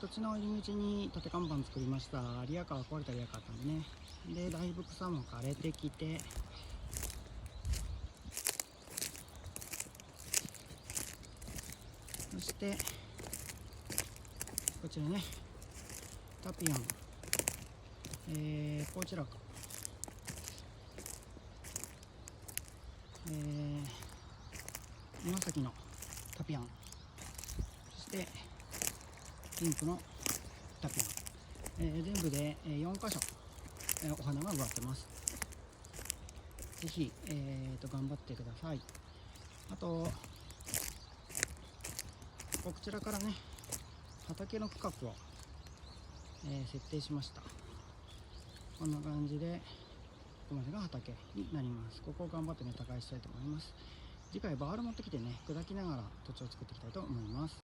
土地の入り口に立て看板作りました。リアカー壊れたリアカーあったんでね。で、だいぶ草も枯れてきて、そしてこちらね、タピオン、ポーチラカ、紫のタピオン、そしてピンクのタピオン、全部で4箇所、お花が植わってます。ぜひ、頑張ってください。あとこちらからね、畑の区画を、設定しました。こんな感じでここまでが畑になります。ここを頑張ってね、耕したいと思います。次回バール持ってきてね、砕きながら土地を作っていきたいと思います。